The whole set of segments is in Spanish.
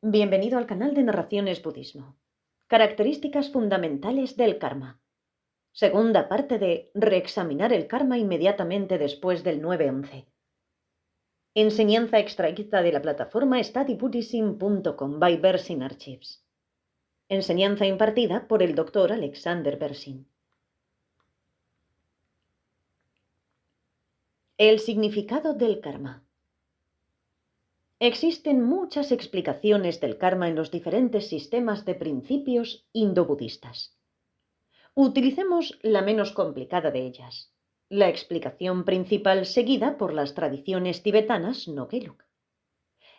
Bienvenido al canal de Narraciones Budismo. Características fundamentales del karma. Segunda parte de Reexaminar el karma inmediatamente después del 9-11. Enseñanza extraída de la plataforma studybuddhism.com by Bersin Archives. Enseñanza impartida por el Dr. Alexander Bersin. El significado del karma. Existen muchas explicaciones del karma en los diferentes sistemas de principios indo-budistas. Utilicemos la menos complicada de ellas, la explicación principal seguida por las tradiciones tibetanas no Gelug.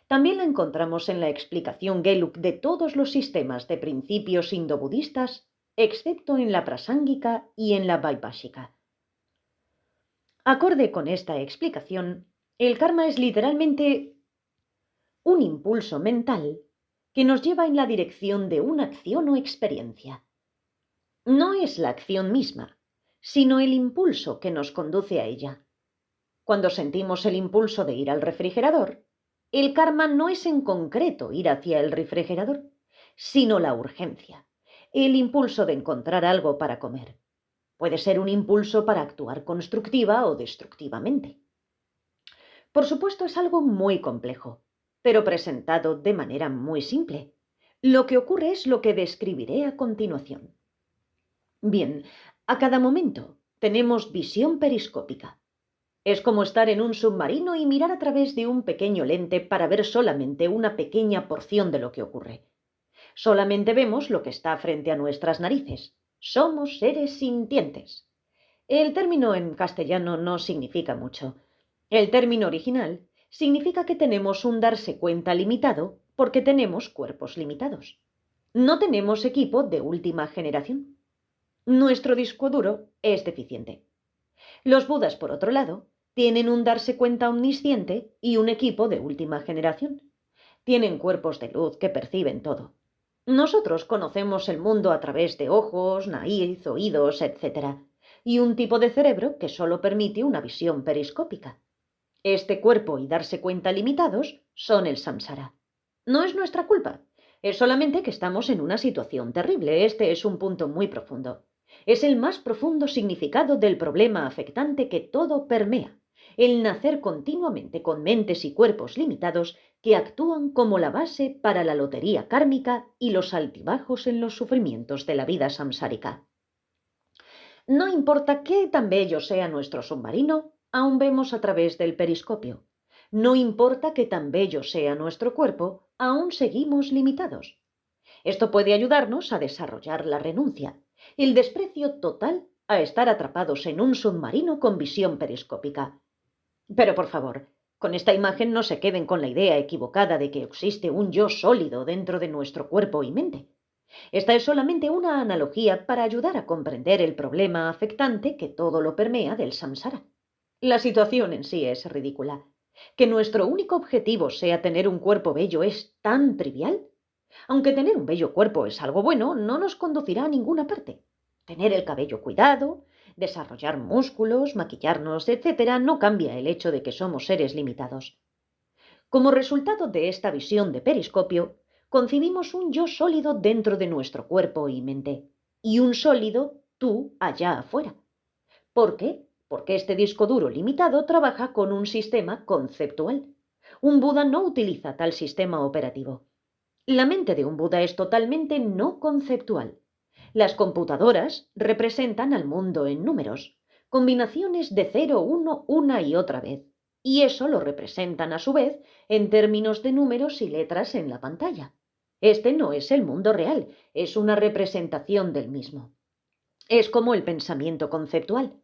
También la encontramos en la explicación Gelug de todos los sistemas de principios indo-budistas, excepto en la prasángika y en la vaibhashika. Acorde con esta explicación, el karma es literalmente un impulso mental que nos lleva en la dirección de una acción o experiencia. No es la acción misma, sino el impulso que nos conduce a ella. Cuando sentimos el impulso de ir al refrigerador, el karma no es en concreto ir hacia el refrigerador, sino la urgencia, el impulso de encontrar algo para comer. Puede ser un impulso para actuar constructiva o destructivamente. Por supuesto, es algo muy complejo, pero presentado de manera muy simple. Lo que ocurre es lo que describiré a continuación. Bien, a cada momento tenemos visión periscópica. Es como estar en un submarino y mirar a través de un pequeño lente para ver solamente una pequeña porción de lo que ocurre. Solamente vemos lo que está frente a nuestras narices. Somos seres sintientes. El término en castellano no significa mucho. El término original significa que tenemos un darse cuenta limitado porque tenemos cuerpos limitados. No tenemos equipo de última generación. Nuestro disco duro es deficiente. Los budas, por otro lado, tienen un darse cuenta omnisciente y un equipo de última generación. Tienen cuerpos de luz que perciben todo. Nosotros conocemos el mundo a través de ojos, nariz, oídos, etc. Y un tipo de cerebro que solo permite una visión periscópica. Este cuerpo y darse cuenta limitados son el samsara. No es nuestra culpa, es solamente que estamos en una situación terrible. Este es un punto muy profundo. Es el más profundo significado del problema afectante que todo permea, el nacer continuamente con mentes y cuerpos limitados que actúan como la base para la lotería kármica y los altibajos en los sufrimientos de la vida samsárica. No importa qué tan bello sea nuestro submarino, aún vemos a través del periscopio. No importa qué tan bello sea nuestro cuerpo, aún seguimos limitados. Esto puede ayudarnos a desarrollar la renuncia, el desprecio total a estar atrapados en un submarino con visión periscópica. Pero por favor, con esta imagen no se queden con la idea equivocada de que existe un yo sólido dentro de nuestro cuerpo y mente. Esta es solamente una analogía para ayudar a comprender el problema afectante que todo lo permea del samsara. La situación en sí es ridícula. Que nuestro único objetivo sea tener un cuerpo bello es tan trivial. Aunque tener un bello cuerpo es algo bueno, no nos conducirá a ninguna parte. Tener el cabello cuidado, desarrollar músculos, maquillarnos, etc., no cambia el hecho de que somos seres limitados. Como resultado de esta visión de periscopio, concibimos un yo sólido dentro de nuestro cuerpo y mente, y un sólido tú allá afuera. ¿Por qué? Porque este disco duro limitado trabaja con un sistema conceptual. Un Buda no utiliza tal sistema operativo. La mente de un Buda es totalmente no conceptual. Las computadoras representan al mundo en números, combinaciones de 0, 1, una y otra vez, y eso lo representan a su vez en términos de números y letras en la pantalla. Este no es el mundo real, es una representación del mismo. Es como el pensamiento conceptual.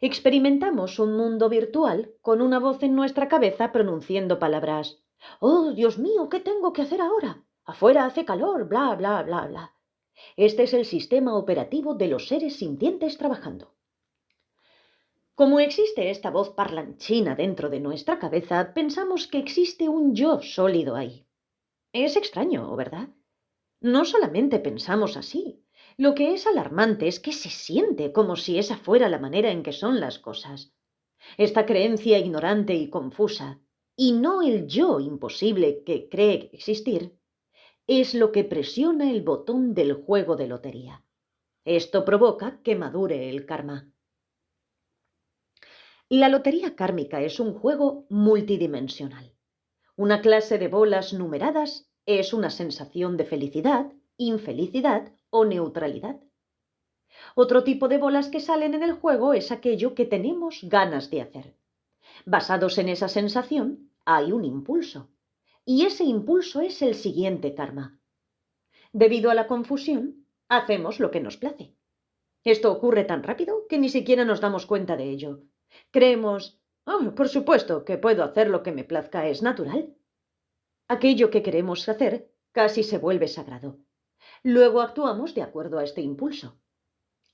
Experimentamos un mundo virtual con una voz en nuestra cabeza pronunciando palabras. «Oh, Dios mío, ¿qué tengo que hacer ahora? Afuera hace calor, bla, bla, bla, bla». Este es el sistema operativo de los seres sintientes trabajando. Como existe esta voz parlanchina dentro de nuestra cabeza, pensamos que existe un yo sólido ahí. Es extraño, ¿verdad? No solamente pensamos así. Lo que es alarmante es que se siente como si esa fuera la manera en que son las cosas. Esta creencia ignorante y confusa, y no el yo imposible que cree existir, es lo que presiona el botón del juego de lotería. Esto provoca que madure el karma. La lotería kármica es un juego multidimensional. Una clase de bolas numeradas es una sensación de felicidad, infelicidad o neutralidad. Otro tipo de bolas que salen en el juego es aquello que tenemos ganas de hacer. Basados en esa sensación, hay un impulso. Y ese impulso es el siguiente karma. Debido a la confusión, hacemos lo que nos place. Esto ocurre tan rápido que ni siquiera nos damos cuenta de ello. Creemos, oh, por supuesto que puedo hacer lo que me plazca, es natural. Aquello que queremos hacer casi se vuelve sagrado. Luego actuamos de acuerdo a este impulso.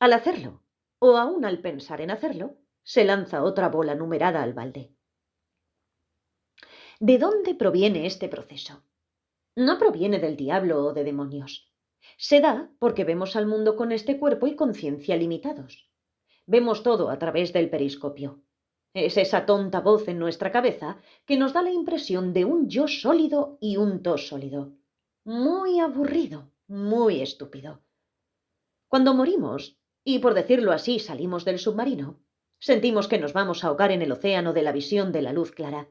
Al hacerlo, o aún al pensar en hacerlo, se lanza otra bola numerada al balde. ¿De dónde proviene este proceso? No proviene del diablo o de demonios. Se da porque vemos al mundo con este cuerpo y conciencia limitados. Vemos todo a través del periscopio. Es esa tonta voz en nuestra cabeza que nos da la impresión de un yo sólido y un to sólido. Muy aburrido, muy estúpido. Cuando morimos, y por decirlo así salimos del submarino, sentimos que nos vamos a ahogar en el océano de la visión de la luz clara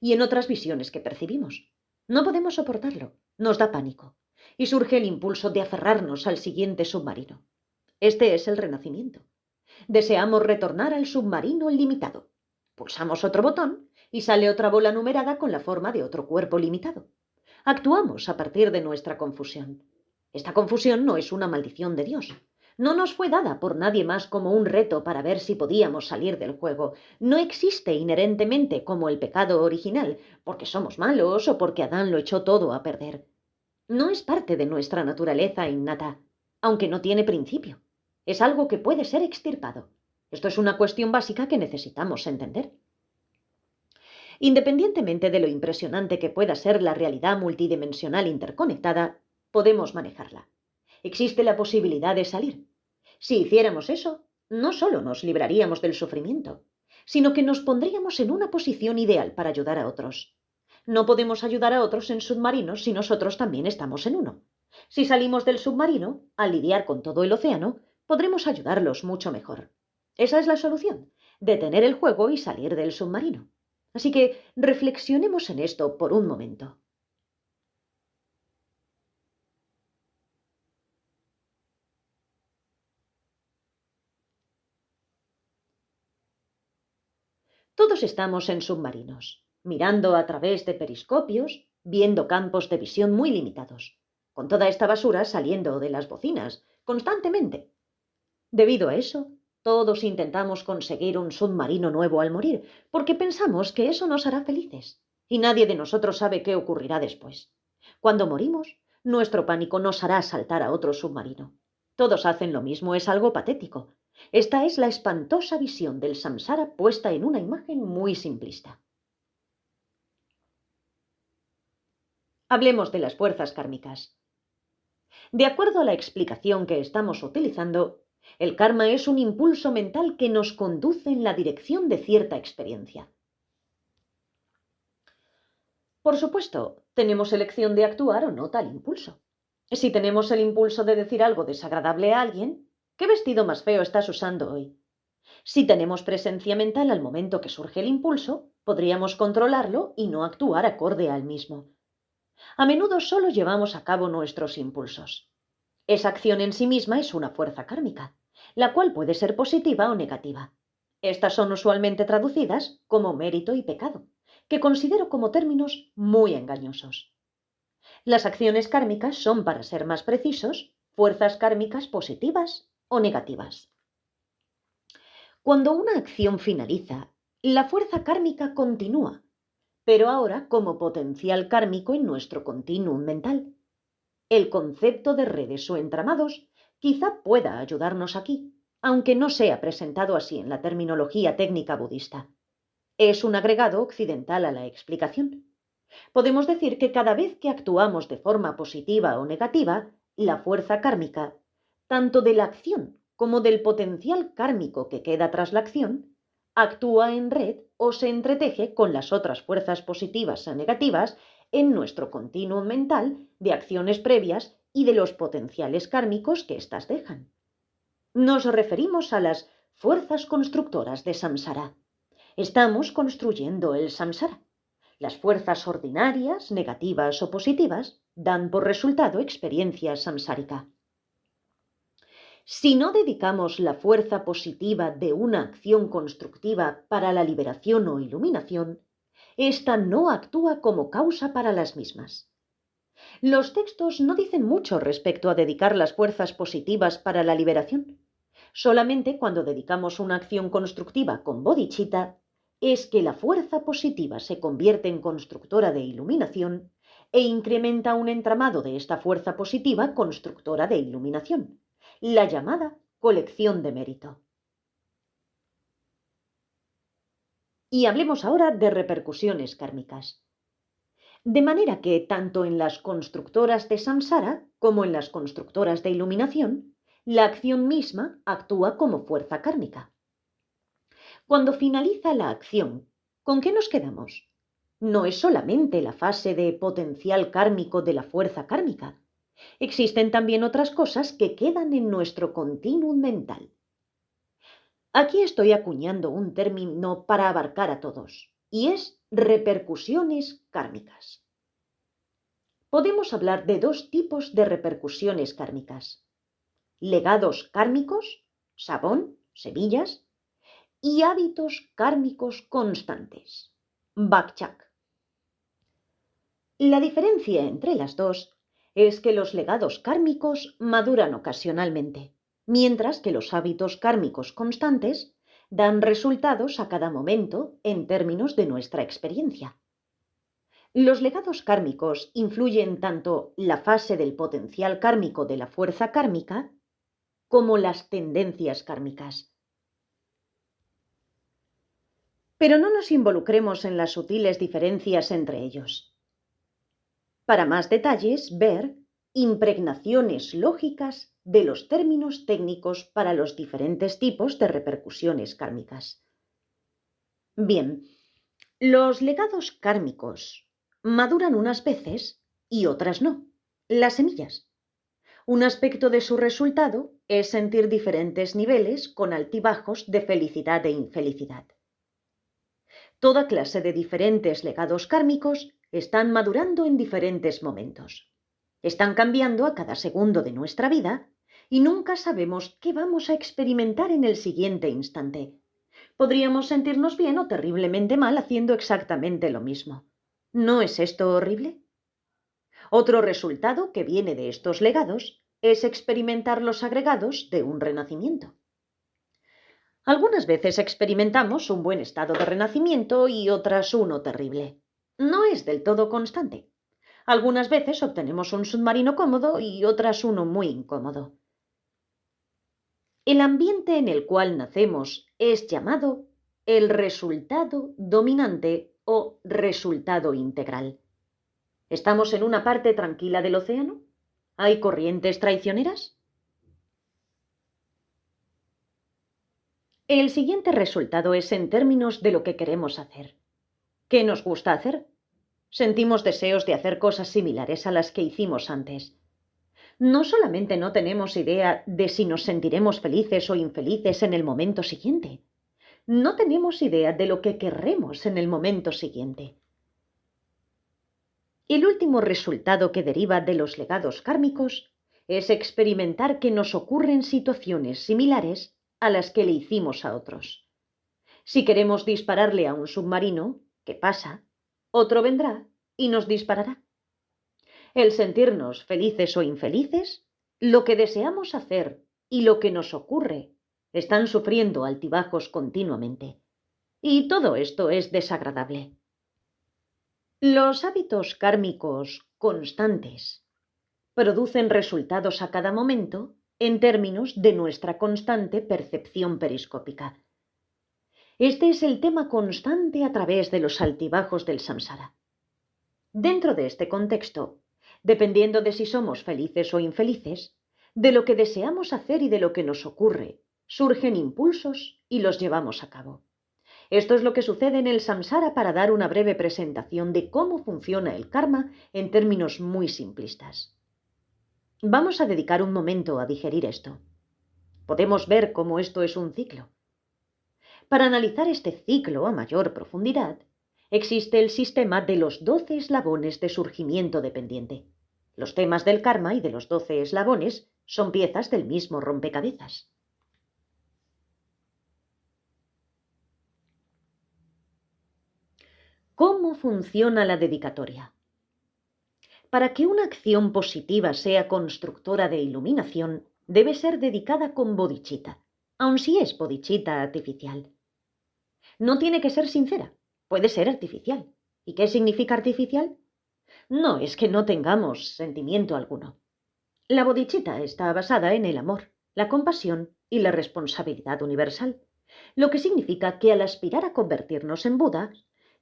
y en otras visiones que percibimos. No podemos soportarlo, nos da pánico, y surge el impulso de aferrarnos al siguiente submarino. Este es el renacimiento. Deseamos retornar al submarino limitado. Pulsamos otro botón y sale otra bola numerada con la forma de otro cuerpo limitado. Actuamos a partir de nuestra confusión. Esta confusión no es una maldición de Dios. No nos fue dada por nadie más como un reto para ver si podíamos salir del juego. No existe inherentemente como el pecado original, porque somos malos o porque Adán lo echó todo a perder. No es parte de nuestra naturaleza innata, aunque no tiene principio. Es algo que puede ser extirpado. Esto es una cuestión básica que necesitamos entender. Independientemente de lo impresionante que pueda ser la realidad multidimensional interconectada, podemos manejarla. Existe la posibilidad de salir. Si hiciéramos eso, no solo nos libraríamos del sufrimiento, sino que nos pondríamos en una posición ideal para ayudar a otros. No podemos ayudar a otros en submarinos si nosotros también estamos en uno. Si salimos del submarino, al lidiar con todo el océano, podremos ayudarlos mucho mejor. Esa es la solución, detener el juego y salir del submarino. Así que reflexionemos en esto por un momento. Todos estamos en submarinos, mirando a través de periscopios, viendo campos de visión muy limitados, con toda esta basura saliendo de las bocinas constantemente. Debido a eso, todos intentamos conseguir un submarino nuevo al morir, porque pensamos que eso nos hará felices, y nadie de nosotros sabe qué ocurrirá después. Cuando morimos, nuestro pánico nos hará saltar a otro submarino. Todos hacen lo mismo, es algo patético. Esta es la espantosa visión del samsara puesta en una imagen muy simplista. Hablemos de las fuerzas kármicas. De acuerdo a la explicación que estamos utilizando, el karma es un impulso mental que nos conduce en la dirección de cierta experiencia. Por supuesto, tenemos elección de actuar o no tal impulso. Si tenemos el impulso de decir algo desagradable a alguien, ¿qué vestido más feo estás usando hoy? Si tenemos presencia mental al momento que surge el impulso, podríamos controlarlo y no actuar acorde al mismo. A menudo solo llevamos a cabo nuestros impulsos. Esa acción en sí misma es una fuerza kármica, la cual puede ser positiva o negativa. Estas son usualmente traducidas como mérito y pecado, que considero como términos muy engañosos. Las acciones kármicas son, para ser más precisos, fuerzas kármicas positivas o negativas. Cuando una acción finaliza, la fuerza kármica continúa, pero ahora como potencial kármico en nuestro continuum mental. El concepto de redes o entramados quizá pueda ayudarnos aquí, aunque no sea presentado así en la terminología técnica budista. Es un agregado occidental a la explicación. Podemos decir que cada vez que actuamos de forma positiva o negativa, la fuerza kármica, tanto de la acción como del potencial kármico que queda tras la acción, actúa en red o se entreteje con las otras fuerzas positivas o negativas en nuestro continuum mental de acciones previas y de los potenciales kármicos que éstas dejan. Nos referimos a las fuerzas constructoras de samsara. Estamos construyendo el samsara. Las fuerzas ordinarias, negativas o positivas, dan por resultado experiencia samsárica. Si no dedicamos la fuerza positiva de una acción constructiva para la liberación o iluminación, ésta no actúa como causa para las mismas. Los textos no dicen mucho respecto a dedicar las fuerzas positivas para la liberación. Solamente cuando dedicamos una acción constructiva con bodhicitta es que la fuerza positiva se convierte en constructora de iluminación e incrementa un entramado de esta fuerza positiva constructora de iluminación, la llamada colección de mérito. Y hablemos ahora de repercusiones kármicas. De manera que tanto en las constructoras de samsara como en las constructoras de iluminación, la acción misma actúa como fuerza kármica. Cuando finaliza la acción, ¿con qué nos quedamos? No es solamente la fase de potencial kármico de la fuerza kármica. Existen también otras cosas que quedan en nuestro continuum mental. Aquí estoy acuñando un término para abarcar a todos, y es repercusiones kármicas. Podemos hablar de dos tipos de repercusiones kármicas: legados kármicos, sabón, semillas, y hábitos kármicos constantes, bakchak. La diferencia entre las dos es que los legados kármicos maduran ocasionalmente, mientras que los hábitos kármicos constantes dan resultados a cada momento en términos de nuestra experiencia. Los legados kármicos influyen tanto la fase del potencial kármico de la fuerza kármica como las tendencias kármicas. Pero no nos involucremos en las sutiles diferencias entre ellos. Para más detalles, ver impregnaciones lógicas de los términos técnicos para los diferentes tipos de repercusiones kármicas. Bien, los legados kármicos maduran unas veces y otras no, las semillas. Un aspecto de su resultado es sentir diferentes niveles con altibajos de felicidad e infelicidad. Toda clase de diferentes legados kármicos están madurando en diferentes momentos. Están cambiando a cada segundo de nuestra vida y nunca sabemos qué vamos a experimentar en el siguiente instante. Podríamos sentirnos bien o terriblemente mal haciendo exactamente lo mismo. ¿No es esto horrible? Otro resultado que viene de estos legados es experimentar los agregados de un renacimiento. Algunas veces experimentamos un buen estado de renacimiento y otras uno terrible. No es del todo constante. Algunas veces obtenemos un submarino cómodo y otras uno muy incómodo. El ambiente en el cual nacemos es llamado el resultado dominante o resultado integral. ¿Estamos en una parte tranquila del océano? ¿Hay corrientes traicioneras? El siguiente resultado es en términos de lo que queremos hacer. ¿Qué nos gusta hacer? Sentimos deseos de hacer cosas similares a las que hicimos antes. No solamente no tenemos idea de si nos sentiremos felices o infelices en el momento siguiente, no tenemos idea de lo que querremos en el momento siguiente. El último resultado que deriva de los legados kármicos es experimentar que nos ocurren situaciones similares a las que le hicimos a otros. Si queremos dispararle a un submarino, ¿qué pasa? Otro vendrá y nos disparará. El sentirnos felices o infelices, lo que deseamos hacer y lo que nos ocurre están sufriendo altibajos continuamente. Y todo esto es desagradable. Los hábitos kármicos constantes producen resultados a cada momento en términos de nuestra constante percepción periscópica. Este es el tema constante a través de los altibajos del samsara. Dentro de este contexto, dependiendo de si somos felices o infelices, de lo que deseamos hacer y de lo que nos ocurre, surgen impulsos y los llevamos a cabo. Esto es lo que sucede en el samsara para dar una breve presentación de cómo funciona el karma en términos muy simplistas. Vamos a dedicar un momento a digerir esto. Podemos ver cómo esto es un ciclo. Para analizar este ciclo a mayor profundidad, existe el sistema de los 12 eslabones de surgimiento dependiente. Los temas del karma y de los 12 eslabones son piezas del mismo rompecabezas. ¿Cómo funciona la dedicatoria? Para que una acción positiva sea constructora de iluminación, debe ser dedicada con bodhicitta, aun si es bodhicitta artificial. No tiene que ser sincera, puede ser artificial. ¿Y qué significa artificial? No es que no tengamos sentimiento alguno. La bodhicitta está basada en el amor, la compasión y la responsabilidad universal, lo que significa que al aspirar a convertirnos en Buda,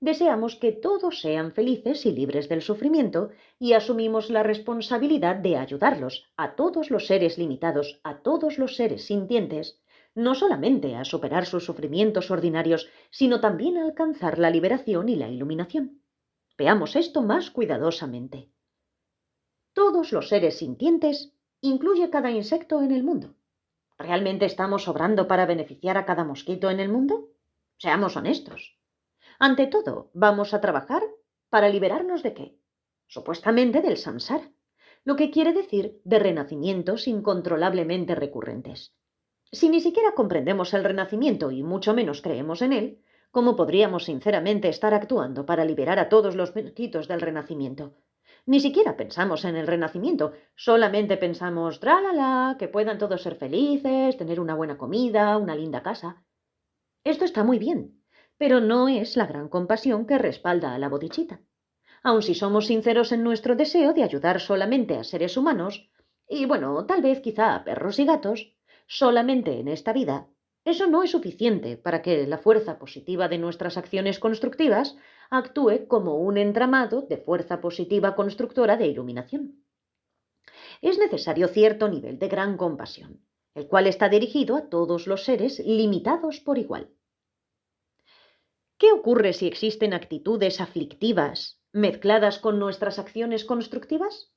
deseamos que todos sean felices y libres del sufrimiento y asumimos la responsabilidad de ayudarlos, a todos los seres limitados, a todos los seres sintientes, no solamente a superar sus sufrimientos ordinarios, sino también a alcanzar la liberación y la iluminación. Veamos esto más cuidadosamente. Todos los seres sintientes incluye cada insecto en el mundo. ¿Realmente estamos obrando para beneficiar a cada mosquito en el mundo? Seamos honestos. Ante todo, vamos a trabajar para liberarnos ¿de qué? Supuestamente del samsara, lo que quiere decir de renacimientos incontrolablemente recurrentes. Si ni siquiera comprendemos el renacimiento y mucho menos creemos en él, ¿cómo podríamos sinceramente estar actuando para liberar a todos los mosquitos del renacimiento? Ni siquiera pensamos en el renacimiento, solamente pensamos, tralala, que puedan todos ser felices, tener una buena comida, una linda casa. Esto está muy bien, pero no es la gran compasión que respalda a la bodhicitta. Aun si somos sinceros en nuestro deseo de ayudar solamente a seres humanos, y bueno, tal vez quizá a perros y gatos, solamente en esta vida, eso no es suficiente para que la fuerza positiva de nuestras acciones constructivas actúe como un entramado de fuerza positiva constructora de iluminación. Es necesario cierto nivel de gran compasión, el cual está dirigido a todos los seres limitados por igual. ¿Qué ocurre si existen actitudes aflictivas mezcladas con nuestras acciones constructivas?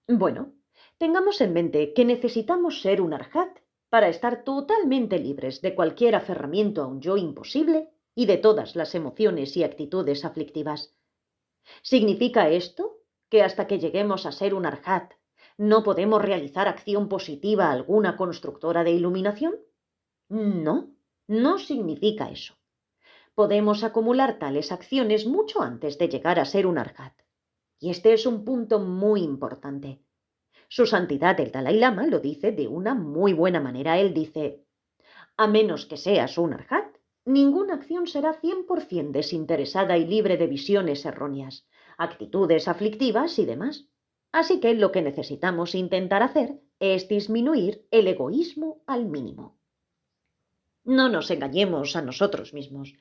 Bueno, tengamos en mente que necesitamos ser un arhat para estar totalmente libres de cualquier aferramiento a un yo imposible y de todas las emociones y actitudes aflictivas. ¿Significa esto que hasta que lleguemos a ser un arhat no podemos realizar acción positiva alguna constructora de iluminación? No, no significa eso. Podemos acumular tales acciones mucho antes de llegar a ser un arhat. Y este es un punto muy importante. Su Santidad el Dalai Lama lo dice de una muy buena manera. Él dice, a menos que seas un arhat, ninguna acción será 100% desinteresada y libre de visiones erróneas, actitudes aflictivas y demás. Así que lo que necesitamos intentar hacer es disminuir el egoísmo al mínimo. No nos engañemos a nosotros mismos.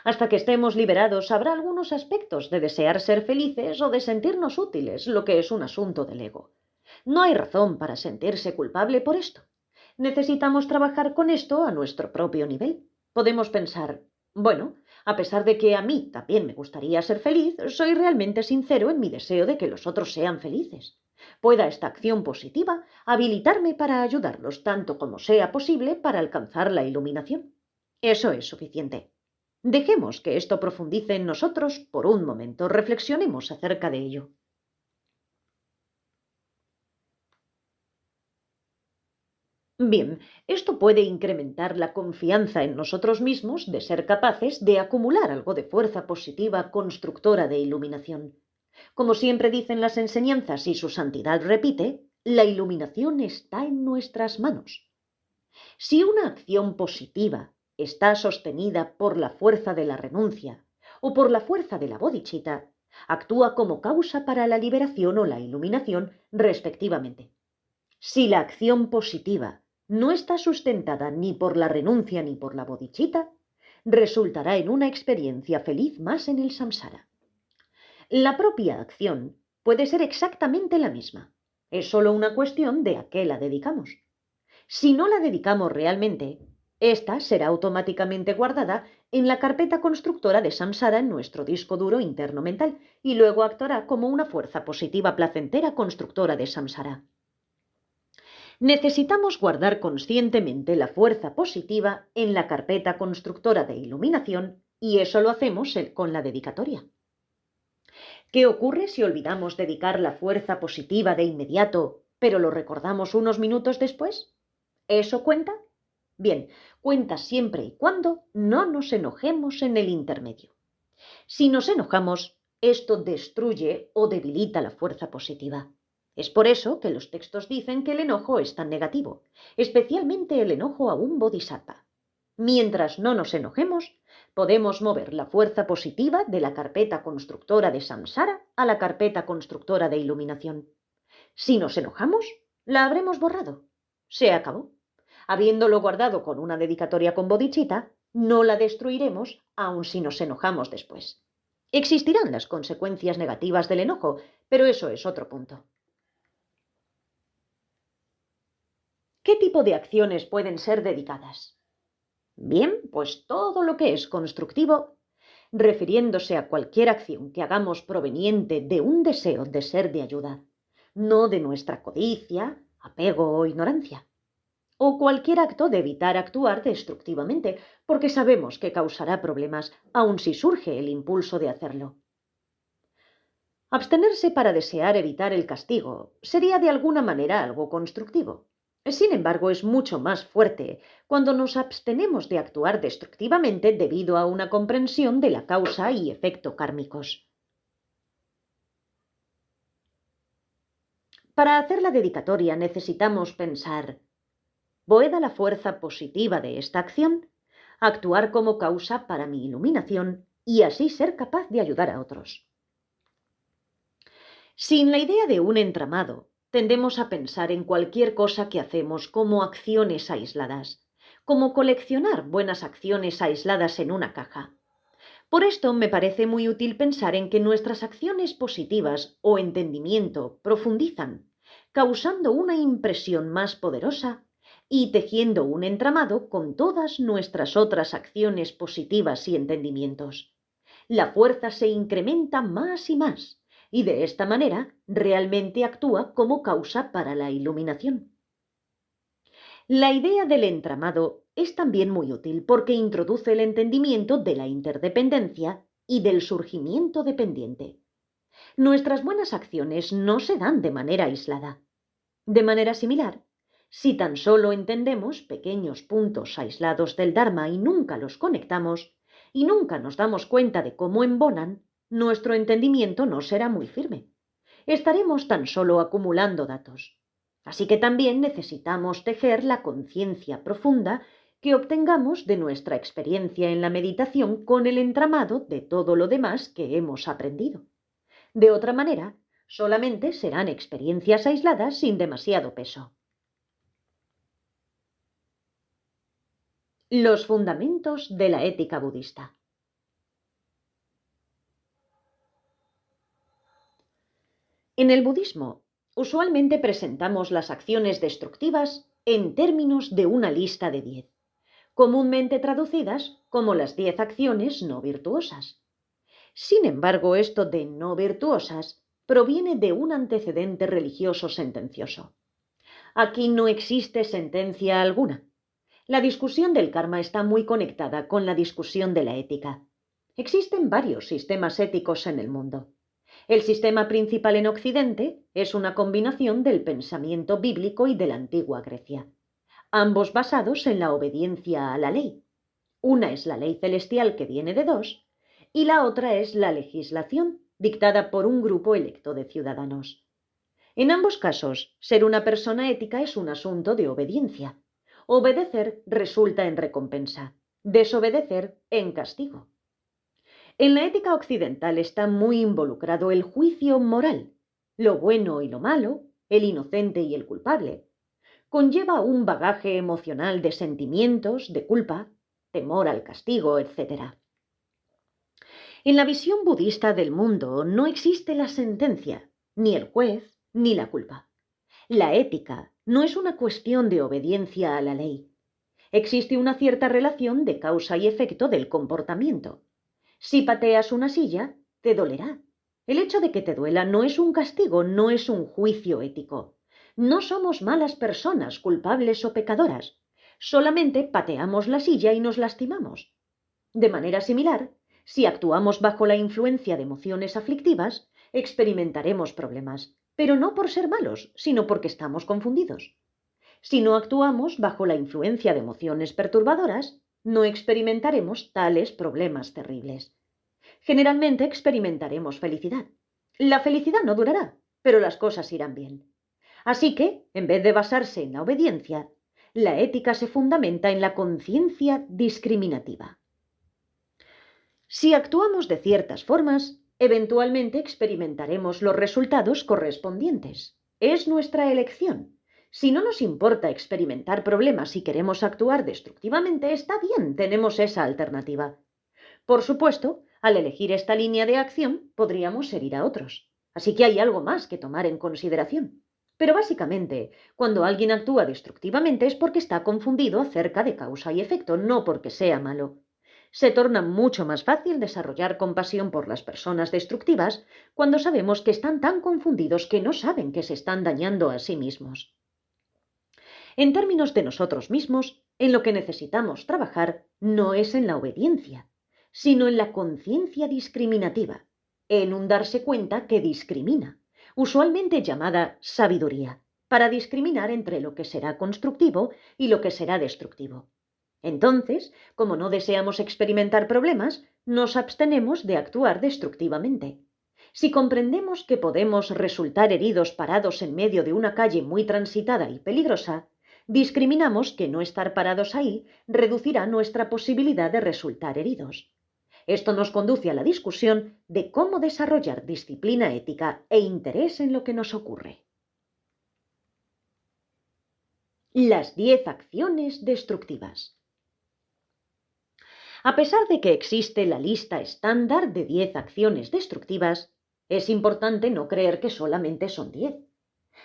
Hasta que estemos liberados habrá algunos aspectos de desear ser felices o de sentirnos útiles, lo que es un asunto del ego. No hay razón para sentirse culpable por esto. Necesitamos trabajar con esto a nuestro propio nivel. Podemos pensar, bueno, a pesar de que a mí también me gustaría ser feliz, soy realmente sincero en mi deseo de que los otros sean felices. Pueda esta acción positiva habilitarme para ayudarlos tanto como sea posible para alcanzar la iluminación. Eso es suficiente. Dejemos que esto profundice en nosotros por un momento. Reflexionemos acerca de ello. Bien, esto puede incrementar la confianza en nosotros mismos de ser capaces de acumular algo de fuerza positiva constructora de iluminación. Como siempre dicen las enseñanzas y su santidad repite, la iluminación está en nuestras manos. Si una acción positiva está sostenida por la fuerza de la renuncia o por la fuerza de la bodhicitta, actúa como causa para la liberación o la iluminación, respectivamente. Si la acción positiva no está sustentada ni por la renuncia ni por la bodhicitta, resultará en una experiencia feliz más en el samsara. La propia acción puede ser exactamente la misma. Es solo una cuestión de a qué la dedicamos. Si no la dedicamos realmente, Esta será automáticamente guardada en la carpeta constructora de samsara en nuestro disco duro interno mental y luego actuará como una fuerza positiva placentera constructora de samsara. Necesitamos guardar conscientemente la fuerza positiva en la carpeta constructora de iluminación y eso lo hacemos con la dedicatoria. ¿Qué ocurre si olvidamos dedicar la fuerza positiva de inmediato, pero lo recordamos unos minutos después? ¿Eso cuenta? Bien, cuenta siempre y cuando no nos enojemos en el intermedio. Si nos enojamos, esto destruye o debilita la fuerza positiva. Es por eso que los textos dicen que el enojo es tan negativo, especialmente el enojo a un bodhisattva. Mientras no nos enojemos, podemos mover la fuerza positiva de la carpeta constructora de samsara a la carpeta constructora de iluminación. Si nos enojamos, la habremos borrado. Se acabó. Habiéndolo guardado con una dedicatoria con bodhicitta, no la destruiremos aun si nos enojamos después. Existirán las consecuencias negativas del enojo, pero eso es otro punto. ¿Qué tipo de acciones pueden ser dedicadas? Bien, pues todo lo que es constructivo, refiriéndose a cualquier acción que hagamos proveniente de un deseo de ser de ayuda, no de nuestra codicia, apego o ignorancia. O cualquier acto de evitar actuar destructivamente, porque sabemos que causará problemas, aun si surge el impulso de hacerlo. Abstenerse para desear evitar el castigo sería de alguna manera algo constructivo. Sin embargo, es mucho más fuerte cuando nos abstenemos de actuar destructivamente debido a una comprensión de la causa y efecto kármicos. Para hacer la dedicatoria necesitamos pensar: ¿pueda la fuerza positiva de esta acción actuar como causa para mi iluminación y así ser capaz de ayudar a otros? Sin la idea de un entramado, tendemos a pensar en cualquier cosa que hacemos como acciones aisladas, como coleccionar buenas acciones aisladas en una caja. Por esto me parece muy útil pensar en que nuestras acciones positivas o entendimiento profundizan, causando una impresión más poderosa y tejiendo un entramado con todas nuestras otras acciones positivas y entendimientos. La fuerza se incrementa más y más, y de esta manera realmente actúa como causa para la iluminación. La idea del entramado es también muy útil porque introduce el entendimiento de la interdependencia y del surgimiento dependiente. Nuestras buenas acciones no se dan de manera aislada. De manera similar, si tan solo entendemos pequeños puntos aislados del Dharma y nunca los conectamos, y nunca nos damos cuenta de cómo embonan, nuestro entendimiento no será muy firme. Estaremos tan solo acumulando datos. Así que también necesitamos tejer la conciencia profunda que obtengamos de nuestra experiencia en la meditación con el entramado de todo lo demás que hemos aprendido. De otra manera, solamente serán experiencias aisladas sin demasiado peso. Los fundamentos de la ética budista. En el budismo, usualmente presentamos las acciones destructivas en términos de una lista de 10, comúnmente traducidas como las 10 acciones no virtuosas. Sin embargo, esto de no virtuosas proviene de un antecedente religioso sentencioso. Aquí no existe sentencia alguna. La discusión del karma está muy conectada con la discusión de la ética. Existen varios sistemas éticos en el mundo. El sistema principal en Occidente es una combinación del pensamiento bíblico y de la antigua Grecia, ambos basados en la obediencia a la ley. Una es la ley celestial que viene de dos, y la otra es la legislación dictada por un grupo electo de ciudadanos. En ambos casos, ser una persona ética es un asunto de obediencia. Obedecer resulta en recompensa, desobedecer en castigo. En la ética occidental está muy involucrado el juicio moral, lo bueno y lo malo, el inocente y el culpable. Conlleva un bagaje emocional de sentimientos, de culpa, temor al castigo, etc. En la visión budista del mundo no existe la sentencia, ni el juez, ni la culpa. La ética no es una cuestión de obediencia a la ley. Existe una cierta relación de causa y efecto del comportamiento. Si pateas una silla, te dolerá. El hecho de que te duela no es un castigo, no es un juicio ético. No somos malas personas, culpables o pecadoras. Solamente pateamos la silla y nos lastimamos. De manera similar, si actuamos bajo la influencia de emociones aflictivas, experimentaremos problemas, pero no por ser malos, sino porque estamos confundidos. Si no actuamos bajo la influencia de emociones perturbadoras, no experimentaremos tales problemas terribles. Generalmente experimentaremos felicidad. La felicidad no durará, pero las cosas irán bien. Así que, en vez de basarse en la obediencia, la ética se fundamenta en la conciencia discriminativa. Si actuamos de ciertas formas, eventualmente experimentaremos los resultados correspondientes. Es nuestra elección. Si no nos importa experimentar problemas y queremos actuar destructivamente, está bien, tenemos esa alternativa. Por supuesto, al elegir esta línea de acción, podríamos herir a otros. Así que hay algo más que tomar en consideración. Pero básicamente, cuando alguien actúa destructivamente es porque está confundido acerca de causa y efecto, no porque sea malo. Se torna mucho más fácil desarrollar compasión por las personas destructivas cuando sabemos que están tan confundidos que no saben que se están dañando a sí mismos. En términos de nosotros mismos, en lo que necesitamos trabajar no es en la obediencia, sino en la conciencia discriminativa, en un darse cuenta que discrimina, usualmente llamada sabiduría, para discriminar entre lo que será constructivo y lo que será destructivo. Entonces, como no deseamos experimentar problemas, nos abstenemos de actuar destructivamente. Si comprendemos que podemos resultar heridos parados en medio de una calle muy transitada y peligrosa, discriminamos que no estar parados ahí reducirá nuestra posibilidad de resultar heridos. Esto nos conduce a la discusión de cómo desarrollar disciplina ética e interés en lo que nos ocurre. Las 10 acciones destructivas. A pesar de que existe la lista estándar de 10 acciones destructivas, es importante no creer que solamente son 10.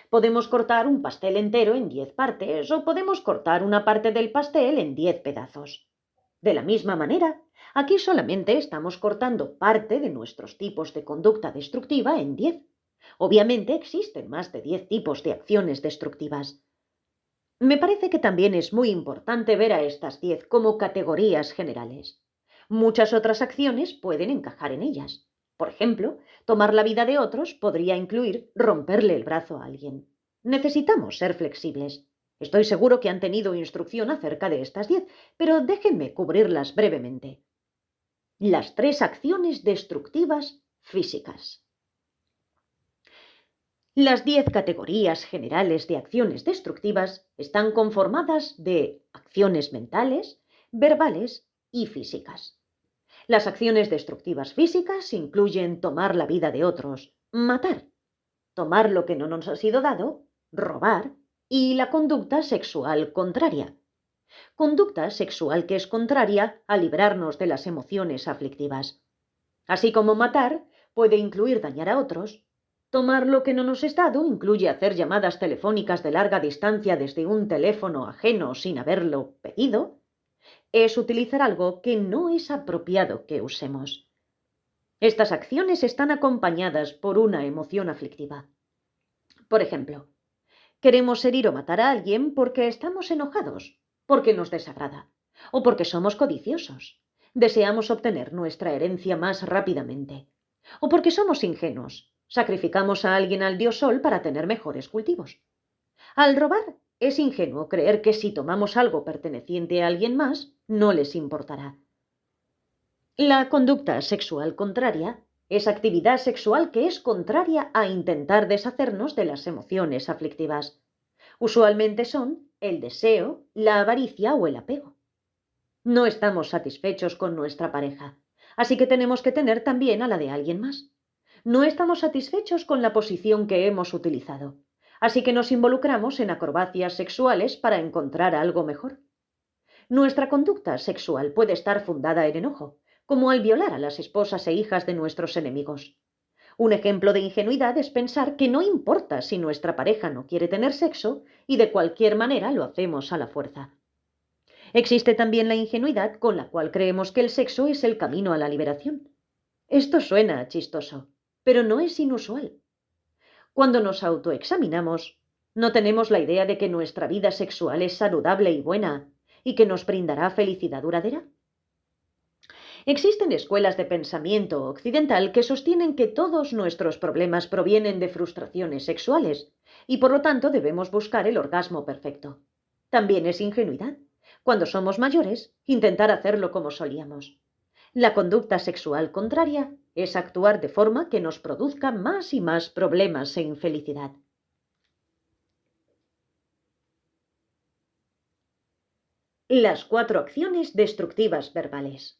Podemos cortar un pastel entero en 10 partes o podemos cortar una parte del pastel en 10 pedazos. De la misma manera, aquí solamente estamos cortando parte de nuestros tipos de conducta destructiva en 10. Obviamente existen más de 10 tipos de acciones destructivas. Me parece que también es muy importante ver a estas 10 como categorías generales. Muchas otras acciones pueden encajar en ellas. Por ejemplo, tomar la vida de otros podría incluir romperle el brazo a alguien. Necesitamos ser flexibles. Estoy seguro que han tenido instrucción acerca de estas 10, pero déjenme cubrirlas brevemente. Las 3 acciones destructivas físicas. Las 10 categorías generales de acciones destructivas están conformadas de acciones mentales, verbales y físicas. Las acciones destructivas físicas incluyen tomar la vida de otros, matar, tomar lo que no nos ha sido dado, robar y la conducta sexual contraria. Conducta sexual que es contraria a librarnos de las emociones aflictivas. Así como matar puede incluir dañar a otros, tomar lo que no nos es dado incluye hacer llamadas telefónicas de larga distancia desde un teléfono ajeno sin haberlo pedido. Es utilizar algo que no es apropiado que usemos. Estas acciones están acompañadas por una emoción aflictiva. Por ejemplo, queremos herir o matar a alguien porque estamos enojados, porque nos desagrada, o porque somos codiciosos. Deseamos obtener nuestra herencia más rápidamente, o porque somos ingenuos. Sacrificamos a alguien al dios Sol para tener mejores cultivos. Al robar, es ingenuo creer que si tomamos algo perteneciente a alguien más, no les importará. La conducta sexual contraria es actividad sexual que es contraria a intentar deshacernos de las emociones aflictivas. Usualmente son el deseo, la avaricia o el apego. No estamos satisfechos con nuestra pareja, así que tenemos que tener también a la de alguien más. No estamos satisfechos con la posición que hemos utilizado, así que nos involucramos en acrobacias sexuales para encontrar algo mejor. Nuestra conducta sexual puede estar fundada en enojo, como al violar a las esposas e hijas de nuestros enemigos. Un ejemplo de ingenuidad es pensar que no importa si nuestra pareja no quiere tener sexo y de cualquier manera lo hacemos a la fuerza. Existe también la ingenuidad con la cual creemos que el sexo es el camino a la liberación. Esto suena chistoso, pero no es inusual. Cuando nos autoexaminamos, no tenemos la idea de que nuestra vida sexual es saludable y buena y que nos brindará felicidad duradera. Existen escuelas de pensamiento occidental que sostienen que todos nuestros problemas provienen de frustraciones sexuales y por lo tanto debemos buscar el orgasmo perfecto. También es ingenuidad, cuando somos mayores, intentar hacerlo como solíamos. La conducta sexual contraria es actuar de forma que nos produzca más y más problemas e infelicidad. Las 4 acciones destructivas verbales.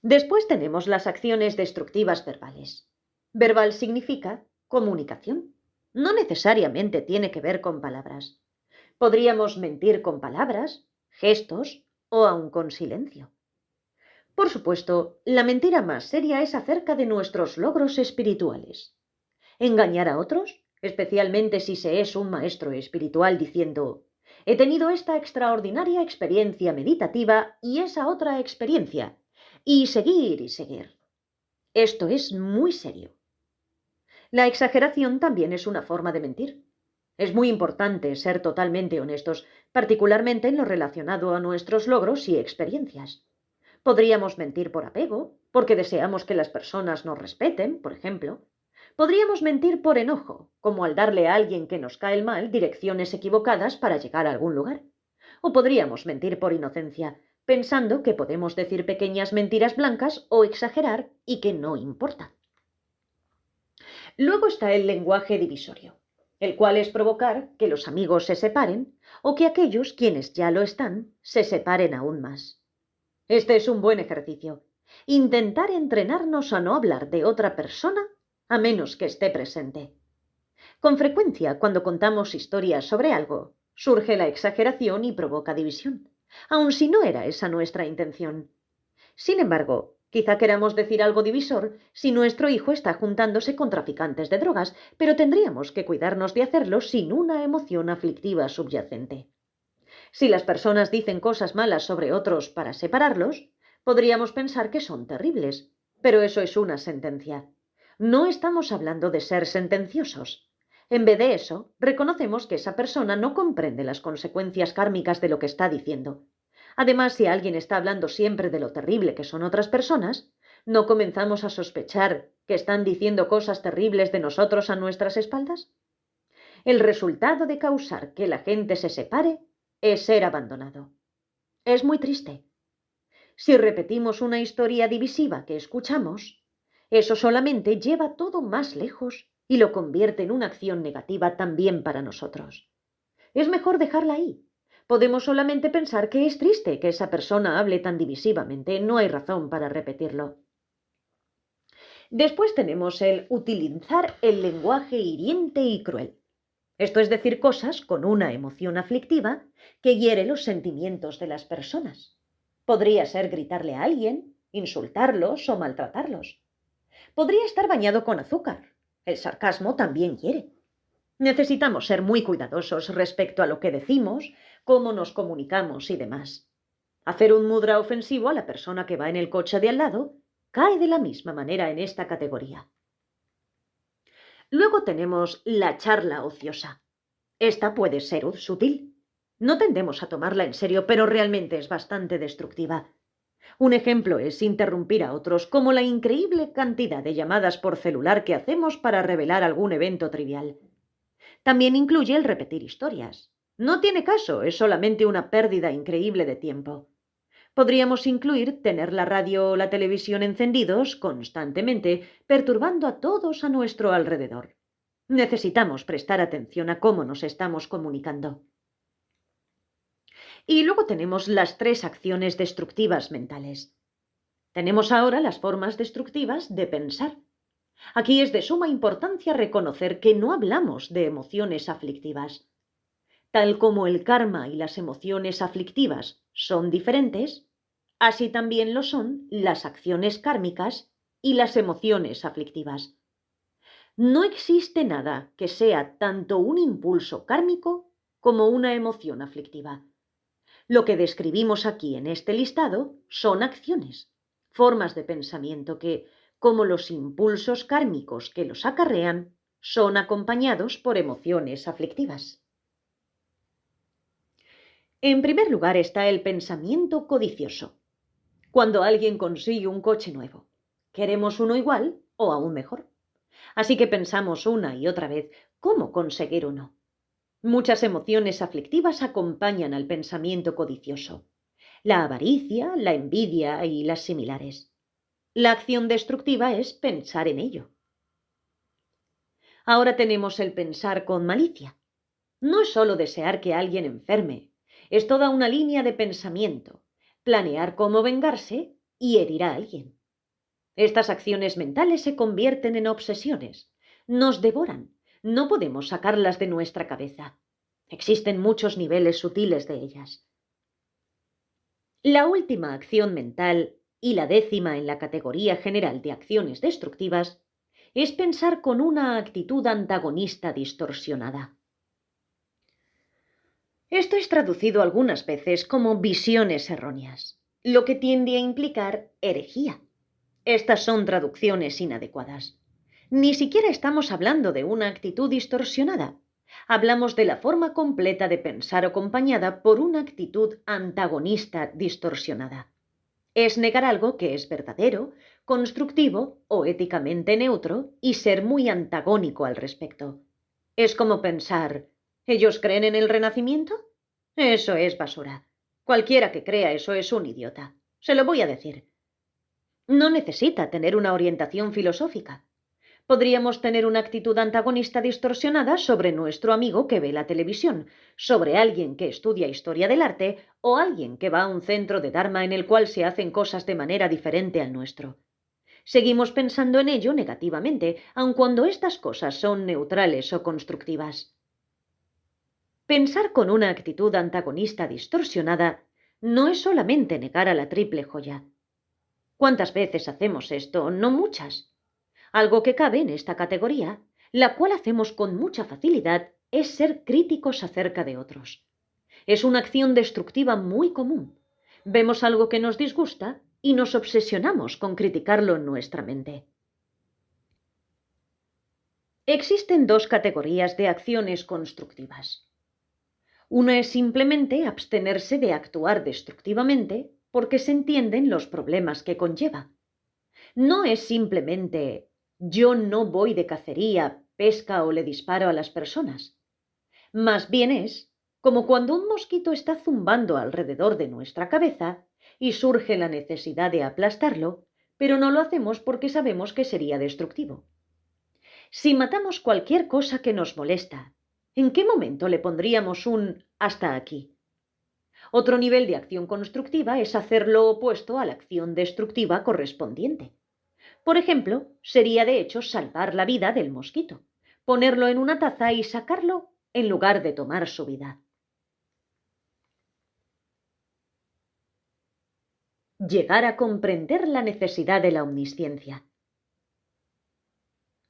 Después tenemos las acciones destructivas verbales. Verbal significa comunicación. No necesariamente tiene que ver con palabras. Podríamos mentir con palabras, gestos o aun con silencio. Por supuesto, la mentira más seria es acerca de nuestros logros espirituales. Engañar a otros, especialmente si se es un maestro espiritual diciendo: he tenido esta extraordinaria experiencia meditativa y esa otra experiencia, y seguir y seguir. Esto es muy serio. La exageración también es una forma de mentir. Es muy importante ser totalmente honestos, particularmente en lo relacionado a nuestros logros y experiencias. Podríamos mentir por apego, porque deseamos que las personas nos respeten, por ejemplo. Podríamos mentir por enojo, como al darle a alguien que nos cae mal direcciones equivocadas para llegar a algún lugar. O podríamos mentir por inocencia, pensando que podemos decir pequeñas mentiras blancas o exagerar y que no importa. Luego está el lenguaje divisorio, el cual es provocar que los amigos se separen o que aquellos quienes ya lo están se separen aún más. Este es un buen ejercicio. Intentar entrenarnos a no hablar de otra persona a menos que esté presente. Con frecuencia, cuando contamos historias sobre algo, surge la exageración y provoca división, aun si no era esa nuestra intención. Sin embargo, quizá queramos decir algo divisor si nuestro hijo está juntándose con traficantes de drogas, pero tendríamos que cuidarnos de hacerlo sin una emoción aflictiva subyacente. Si las personas dicen cosas malas sobre otros para separarlos, podríamos pensar que son terribles, pero eso es una sentencia. No estamos hablando de ser sentenciosos. En vez de eso, reconocemos que esa persona no comprende las consecuencias kármicas de lo que está diciendo. Además, si alguien está hablando siempre de lo terrible que son otras personas, ¿no comenzamos a sospechar que están diciendo cosas terribles de nosotros a nuestras espaldas? El resultado de causar que la gente se separe es ser abandonado. Es muy triste. Si repetimos una historia divisiva que escuchamos, eso solamente lleva todo más lejos y lo convierte en una acción negativa también para nosotros. Es mejor dejarla ahí. Podemos solamente pensar que es triste que esa persona hable tan divisivamente, no hay razón para repetirlo. Después tenemos el utilizar el lenguaje hiriente y cruel. Esto es decir cosas con una emoción aflictiva que hiere los sentimientos de las personas. Podría ser gritarle a alguien, insultarlos o maltratarlos. Podría estar bañado con azúcar. El sarcasmo también hiere. Necesitamos ser muy cuidadosos respecto a lo que decimos, cómo nos comunicamos y demás. Hacer un mudra ofensivo a la persona que va en el coche de al lado cae de la misma manera en esta categoría. Luego tenemos la charla ociosa. Esta puede ser sutil. No tendemos a tomarla en serio, pero realmente es bastante destructiva. Un ejemplo es interrumpir a otros, como la increíble cantidad de llamadas por celular que hacemos para revelar algún evento trivial. También incluye el repetir historias. No tiene caso, es solamente una pérdida increíble de tiempo. Podríamos incluir tener la radio o la televisión encendidos constantemente, perturbando a todos a nuestro alrededor. Necesitamos prestar atención a cómo nos estamos comunicando. Y luego tenemos las 3 acciones destructivas mentales. Tenemos ahora las formas destructivas de pensar. Aquí es de suma importancia reconocer que no hablamos de emociones aflictivas. Tal como el karma y las emociones aflictivas son diferentes, así también lo son las acciones kármicas y las emociones aflictivas. No existe nada que sea tanto un impulso kármico como una emoción aflictiva. Lo que describimos aquí en este listado son acciones, formas de pensamiento que, como los impulsos kármicos que los acarrean, son acompañados por emociones aflictivas. En primer lugar está el pensamiento codicioso. Cuando alguien consigue un coche nuevo, queremos uno igual o aún mejor. Así que pensamos una y otra vez cómo conseguir uno. Muchas emociones aflictivas acompañan al pensamiento codicioso: la avaricia, la envidia y las similares. La acción destructiva es pensar en ello. Ahora tenemos el pensar con malicia. No es solo desear que alguien enferme, es toda una línea de pensamiento, planear cómo vengarse y herir a alguien. Estas acciones mentales se convierten en obsesiones, nos devoran, no podemos sacarlas de nuestra cabeza. Existen muchos niveles sutiles de ellas. La última acción mental, y la 10ª en la categoría general de acciones destructivas, es pensar con una actitud antagonista distorsionada. Esto es traducido algunas veces como visiones erróneas, lo que tiende a implicar herejía. Estas son traducciones inadecuadas. Ni siquiera estamos hablando de una actitud distorsionada. Hablamos de la forma completa de pensar acompañada por una actitud antagonista distorsionada. Es negar algo que es verdadero, constructivo o éticamente neutro y ser muy antagónico al respecto. Es como pensar: ¿ellos creen en el renacimiento? Eso es basura. Cualquiera que crea eso es un idiota. Se lo voy a decir. No necesita tener una orientación filosófica. Podríamos tener una actitud antagonista distorsionada sobre nuestro amigo que ve la televisión, sobre alguien que estudia historia del arte o alguien que va a un centro de Dharma en el cual se hacen cosas de manera diferente al nuestro. Seguimos pensando en ello negativamente, aun cuando estas cosas son neutrales o constructivas. Pensar con una actitud antagonista distorsionada no es solamente negar a la triple joya. ¿Cuántas veces hacemos esto? No muchas. Algo que cabe en esta categoría, la cual hacemos con mucha facilidad, es ser críticos acerca de otros. Es una acción destructiva muy común. Vemos algo que nos disgusta y nos obsesionamos con criticarlo en nuestra mente. Existen dos categorías de acciones constructivas. Una es simplemente abstenerse de actuar destructivamente porque se entienden los problemas que conlleva. No es simplemente: yo no voy de cacería, pesca o le disparo a las personas. Más bien es como cuando un mosquito está zumbando alrededor de nuestra cabeza y surge la necesidad de aplastarlo, pero no lo hacemos porque sabemos que sería destructivo. Si matamos cualquier cosa que nos molesta, ¿en qué momento le pondríamos un hasta aquí? Otro nivel de acción constructiva es hacer lo opuesto a la acción destructiva correspondiente. Por ejemplo, sería de hecho salvar la vida del mosquito, ponerlo en una taza y sacarlo en lugar de tomar su vida. Llegar a comprender la necesidad de la omnisciencia.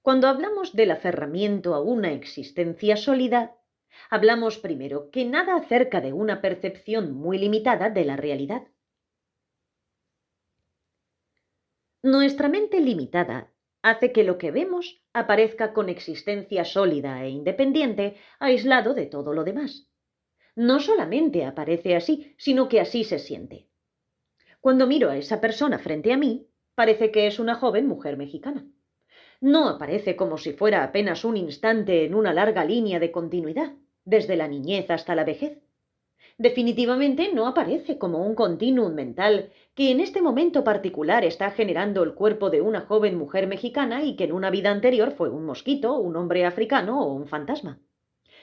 Cuando hablamos del aferramiento a una existencia sólida, hablamos primero que nada acerca de una percepción muy limitada de la realidad. Nuestra mente limitada hace que lo que vemos aparezca con existencia sólida e independiente, aislado de todo lo demás. No solamente aparece así, sino que así se siente. Cuando miro a esa persona frente a mí, parece que es una joven mujer mexicana. No aparece como si fuera apenas un instante en una larga línea de continuidad, desde la niñez hasta la vejez. Definitivamente no aparece como un continuum mental que en este momento particular está generando el cuerpo de una joven mujer mexicana y que en una vida anterior fue un mosquito, un hombre africano o un fantasma.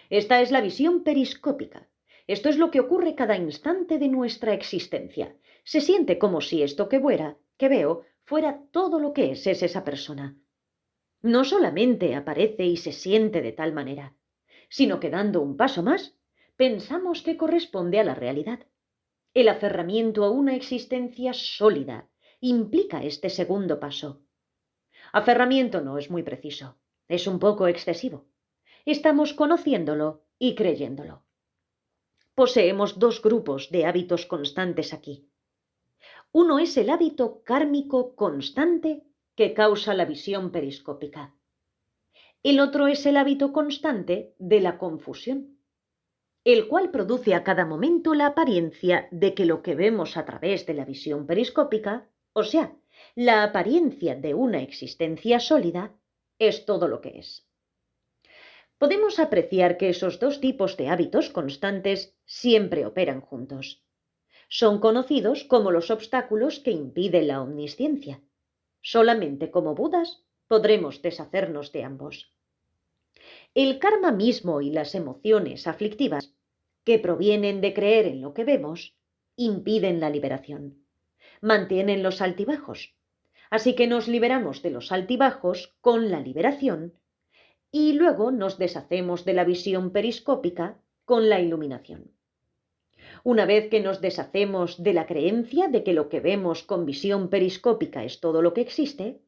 Esta es la visión periscópica. Esto es lo que ocurre cada instante de nuestra existencia. Se siente como si esto que veo, fuera todo lo que es esa persona. No solamente aparece y se siente de tal manera, sino que dando un paso más, pensamos que corresponde a la realidad. El aferramiento a una existencia sólida implica este segundo paso. Aferramiento no es muy preciso, es un poco excesivo. Estamos conociéndolo y creyéndolo. Poseemos dos grupos de hábitos constantes aquí. Uno es el hábito kármico constante que causa la visión periscópica. El otro es el hábito constante de la confusión, el cual produce a cada momento la apariencia de que lo que vemos a través de la visión periscópica, o sea, la apariencia de una existencia sólida, es todo lo que es. Podemos apreciar que esos dos tipos de hábitos constantes siempre operan juntos. Son conocidos como los obstáculos que impiden la omnisciencia. Solamente como Budas podremos deshacernos de ambos. El karma mismo y las emociones aflictivas, que provienen de creer en lo que vemos, impiden la liberación. Mantienen los altibajos. Así que nos liberamos de los altibajos con la liberación y luego nos deshacemos de la visión periscópica con la iluminación. Una vez que nos deshacemos de la creencia de que lo que vemos con visión periscópica es todo lo que existe,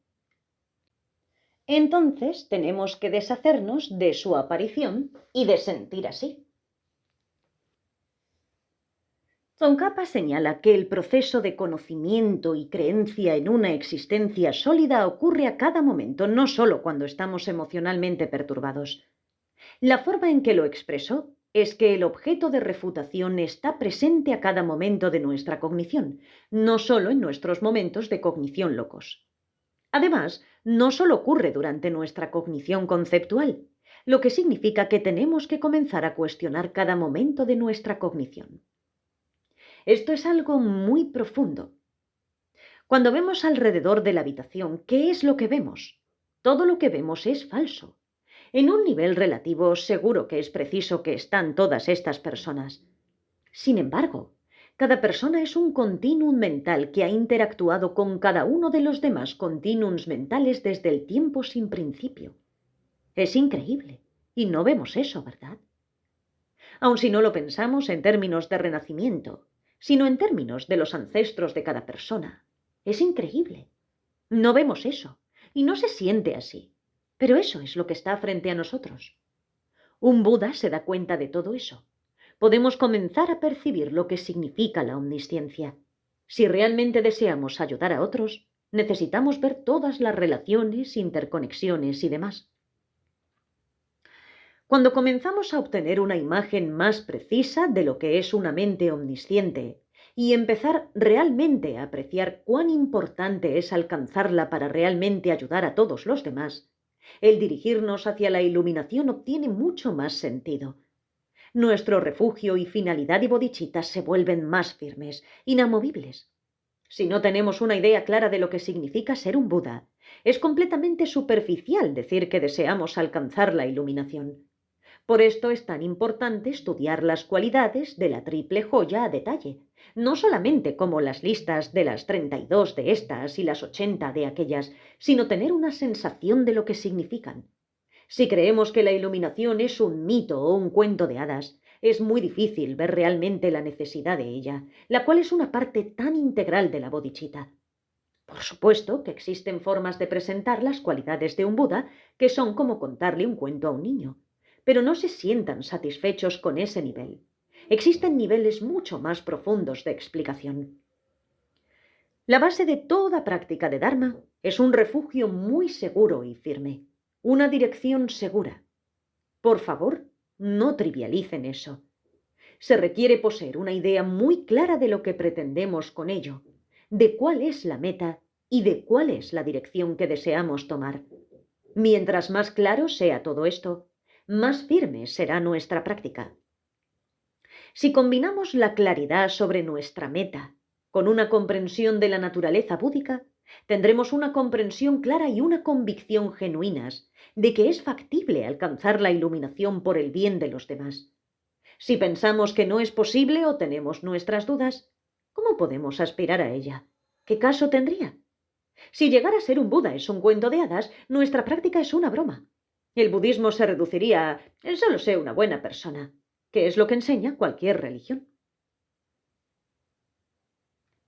entonces tenemos que deshacernos de su aparición y de sentir así. Tsongkhapa señala que el proceso de conocimiento y creencia en una existencia sólida ocurre a cada momento, no solo cuando estamos emocionalmente perturbados. La forma en que lo expresó es que el objeto de refutación está presente a cada momento de nuestra cognición, no solo en nuestros momentos de cognición locos. Además, no solo ocurre durante nuestra cognición conceptual, lo que significa que tenemos que comenzar a cuestionar cada momento de nuestra cognición. Esto es algo muy profundo. Cuando vemos alrededor de la habitación, ¿qué es lo que vemos? Todo lo que vemos es falso. En un nivel relativo, seguro que es preciso que están todas estas personas. Sin embargo, cada persona es un continuum mental que ha interactuado con cada uno de los demás continuums mentales desde el tiempo sin principio. Es increíble, y no vemos eso, ¿verdad? Aun si no lo pensamos en términos de renacimiento, sino en términos de los ancestros de cada persona. Es increíble. No vemos eso, y no se siente así. Pero eso es lo que está frente a nosotros. Un Buda se da cuenta de todo eso. Podemos comenzar a percibir lo que significa la omnisciencia. Si realmente deseamos ayudar a otros, necesitamos ver todas las relaciones, interconexiones y demás. Cuando comenzamos a obtener una imagen más precisa de lo que es una mente omnisciente y empezar realmente a apreciar cuán importante es alcanzarla para realmente ayudar a todos los demás, el dirigirnos hacia la iluminación obtiene mucho más sentido. Nuestro refugio y finalidad y bodhicitta se vuelven más firmes, inamovibles. Si no tenemos una idea clara de lo que significa ser un Buda, es completamente superficial decir que deseamos alcanzar la iluminación. Por esto es tan importante estudiar las cualidades de la triple joya a detalle, no solamente como las listas de las 32 de estas y las 80 de aquellas, sino tener una sensación de lo que significan. Si creemos que la iluminación es un mito o un cuento de hadas, es muy difícil ver realmente la necesidad de ella, la cual es una parte tan integral de la bodhicitta. Por supuesto que existen formas de presentar las cualidades de un Buda que son como contarle un cuento a un niño, pero no se sientan satisfechos con ese nivel. Existen niveles mucho más profundos de explicación. La base de toda práctica de Dharma es un refugio muy seguro y firme, una dirección segura. Por favor, no trivialicen eso. Se requiere poseer una idea muy clara de lo que pretendemos con ello, de cuál es la meta y de cuál es la dirección que deseamos tomar. Mientras más claro sea todo esto, más firme será nuestra práctica. Si combinamos la claridad sobre nuestra meta con una comprensión de la naturaleza búdica, tendremos una comprensión clara y una convicción genuinas de que es factible alcanzar la iluminación por el bien de los demás. Si pensamos que no es posible o tenemos nuestras dudas, ¿cómo podemos aspirar a ella? ¿Qué caso tendría? Si llegar a ser un Buda es un cuento de hadas, nuestra práctica es una broma. El budismo se reduciría a «solo sé una buena persona», que es lo que enseña cualquier religión.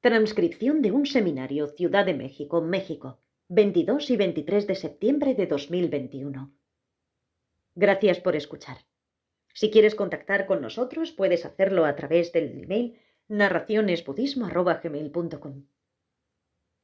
Transcripción de un seminario, Ciudad de México, México, 22 y 23 de septiembre de 2021. Gracias por escuchar. Si quieres contactar con nosotros, puedes hacerlo a través del email narracionesbudismo@gmail.com.